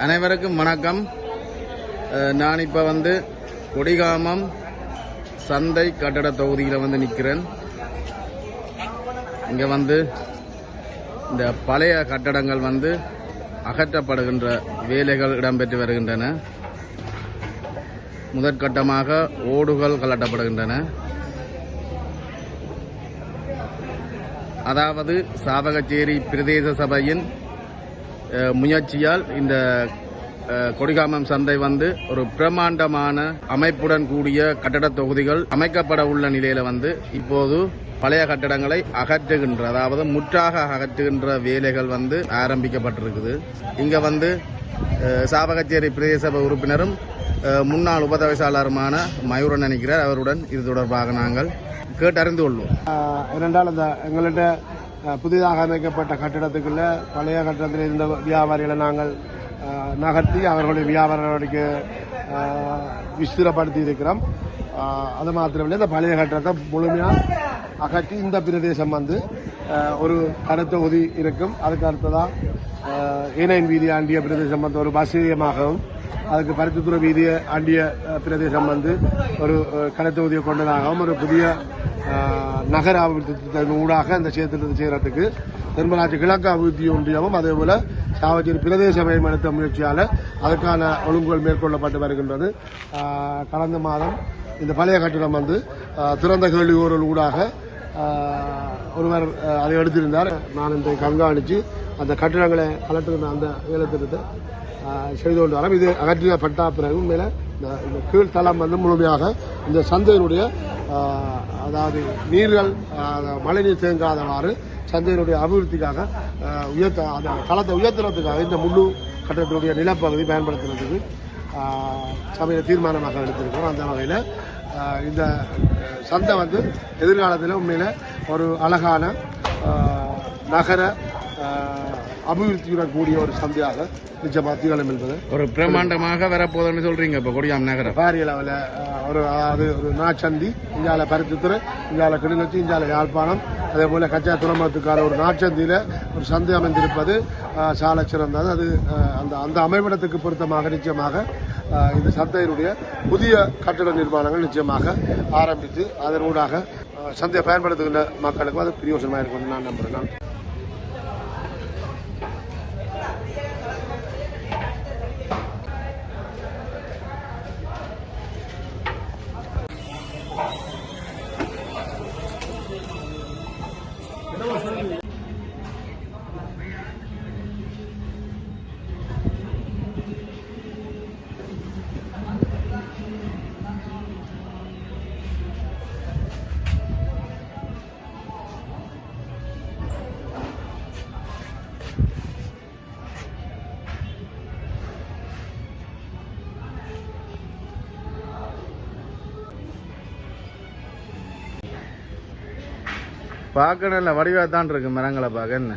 அனைவருக்கும் வணக்கம். நான் இப்போ கொடிகாமம் சந்தை கட்டட தொகுதியில் நிற்கிறேன். இங்கே இந்த பழைய கட்டடங்கள் அகற்றப்படுகின்ற வேலைகள் இடம்பெற்று வருகின்றன. முதற்கட்டமாக ஓடுகள் கலட்டப்படுகின்றன. அதாவது சாவகச்சேரி பிரதேச சபையின் முயற்சியால் இந்த கொடிகாமம் சந்தை ஒரு பிரமாண்டமான அமைப்புடன் கூடிய கட்டட தொகுதிகள் அமைக்கப்பட உள்ள நிலையில இப்போது பழைய கட்டடங்களை அகற்றுகின்ற, அதாவது முற்றாக அகற்றுகின்ற வேலைகள் ஆரம்பிக்கப்பட்டிருக்குது. இங்க சாவகச்சேரி பிரதேச சபை உறுப்பினரும் முன்னாள் உபதவிசாளருமான மயூரன் நினைக்கிறார். அவருடன் இது தொடர்பாக நாங்கள் கேட்டறிந்து கொள்வோம். இரண்டால் அந்த எங்கள்கிட்ட புதிதாக அமைக்கப்பட்ட கட்டிடத்துக்குள்ள பழைய கட்டடத்தில் இருந்த வியாபாரிகளை நாங்கள் நகர்த்தி அவர்களுடைய வியாபார நடவடிக்கை விஸ்திரப்படுத்தி இருக்கிறோம். அது மாத்திரமில்லை, இந்த பழைய கட்டடத்தை முழுமையாக அகற்றி இந்த பிரதேசம் ஒரு கடத்தொகுதி இருக்கும். அதுக்கு அடுத்ததான் ஏனையின் வீதி ஆண்டிய பிரதேசம் ஒரு பசியமாகவும், அதுக்கு பருத்தித்துறை வீதியை ஆண்டிய பிரதேசம் ஒரு கடத்தொகுதியை கொண்டதாகவும் ஒரு புதிய நகர அபிவிருத்தி ஊடாக இந்த செயற்திட்டத்தை செய்யறதுக்கு தென்மராட்சி கிழக்கு அபிவிருத்தி ஒன்றியமும் அதேபோல சாவச்சேரி பிரதேச மேம்படுத்த முயற்சியால் அதற்கான ஒழுங்குகள் மேற்கொள்ளப்பட்டு வருகின்றது. கடந்த மாதம் இந்த பழைய கட்டிடம் திறந்த கேள்வியோரல் ஊடாக ஒருவர் அதை எடுத்திருந்தார். நான் இன்றைக்கு கண்காணித்து அந்த கட்டிடங்களை கலட்டுகின்ற அந்த வேலை திட்டத்தை செய்து கொண்டு வரோம். இது அகற்றப்பட்ட பிறகு மேலே இந்த கீழ்த்தளம் முழுமையாக இந்த சந்தையினுடைய, அதாவது நீர்கள் மழைநீர் தேங்காதவாறு சந்தையினுடைய அபிவிருத்திக்காக அந்த களத்தை உயர்த்துறதுக்காக இந்த முழு கட்டடத்தினுடைய நிலப்பகுதி பயன்படுத்துறதுக்கு சபையில் தீர்மானமாக எடுத்திருக்கிறோம். அந்த வகையில் இந்த சந்தை எதிர்காலத்தில் உண்மையில ஒரு அழகான நகர அபிவிருத்தியுடன் கூடிய ஒரு சந்தையாக நிச்சயமாக திகழும் என்பது ஒரு பிரம்மாண்டமாக வரப்போதுன்னு சொல்றீங்க. இப்போ கொடிகாமம் நகரம் பாரிய அளவில் அதாவது ஒரு நாச்சந்தி, இந்தியாவில் பருத்தித்துறை, இந்தியாவில் கிளிநொச்சி, இந்தியாவில் யாழ்ப்பாணம், அதே போல கச்சா துறைமுகத்துக்கான ஒரு நாச்சந்தியில் ஒரு சந்தை அமைந்திருப்பது சால சிறந்தது. அது அந்த அமைவிடத்துக்கு பொருத்தமாக நிச்சயமாக இந்த சந்தையினுடைய புதிய கட்டட நிர்மாணங்கள் நிச்சயமாக ஆரம்பித்து அதனூடாக சந்தையை பயன்படுத்துகின்ற மக்களுக்கும் அது பிரயோசனமாக இருக்கும் நான் நம்புகிறேன். பார்க்க நல்ல வடிவாக தான் இருக்கு மரங்களை பார்க்க. என்ன